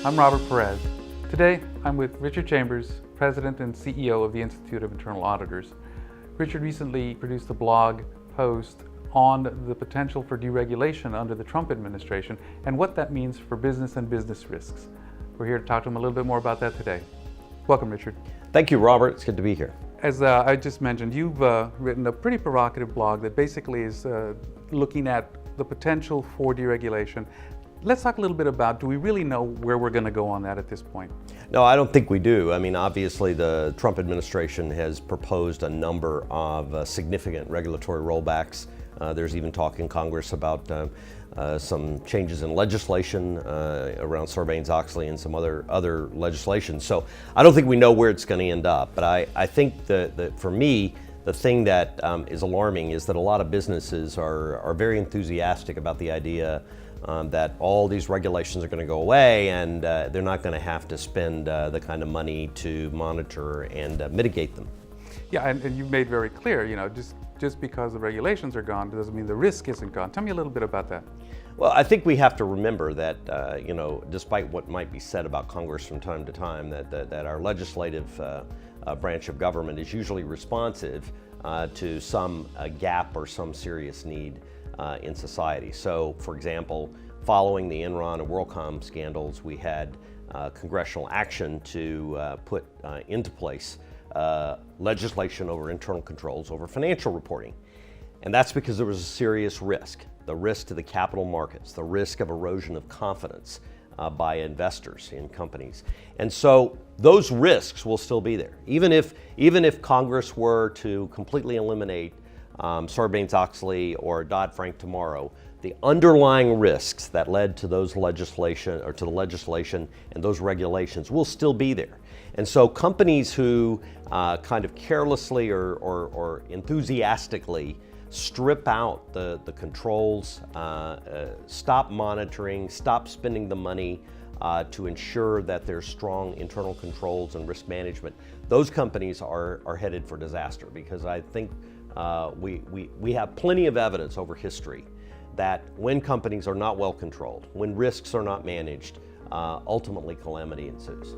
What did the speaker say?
I'm Robert Perez. Today, I'm with Richard Chambers, President and CEO of the Institute of Internal Auditors. Richard recently produced a blog post on the potential for deregulation under the Trump administration and what that means for business and business risks. We're here to talk to him a little bit more about that today. Welcome, Richard. Thank you, Robert. It's good to be here. As I just mentioned, you've written a pretty provocative blog that basically is looking at the potential for deregulation. Let's talk a little bit about, do we really know where we're going to go on that at this point? No, I don't think we do. I mean, obviously the Trump administration has proposed a number of significant regulatory rollbacks. There's even talk in Congress about some changes in legislation around Sarbanes-Oxley and some other legislation. So I don't think we know where it's going to end up. But I think that for me, the thing that is alarming is that a lot of businesses are very enthusiastic about the idea that all these regulations are going to go away and they're not going to have to spend the kind of money to monitor and mitigate them. Yeah, and you've made very clear, just because the regulations are gone doesn't mean the risk isn't gone. Tell me a little bit about that. Well, I think we have to remember that, despite what might be said about Congress from time to time, that our legislative branch of government is usually responsive to some gap or some serious need in society. So, for example, following the Enron and WorldCom scandals, we had congressional action to put into place legislation over internal controls over financial reporting. And that's because there was a serious risk, the risk to the capital markets, the risk of erosion of confidence by investors in companies. And so those risks will still be there. Even if Congress were to completely eliminate Sarbanes-Oxley or Dodd-Frank tomorrow, the underlying risks that led to those legislation or to the legislation and those regulations will still be there. And so companies who kind of carelessly or enthusiastically strip out the controls, stop monitoring, stop spending the money to ensure that there's strong internal controls and risk management, those companies are headed for disaster, because I think we have plenty of evidence over history that when companies are not well controlled, when risks are not managed, ultimately calamity ensues.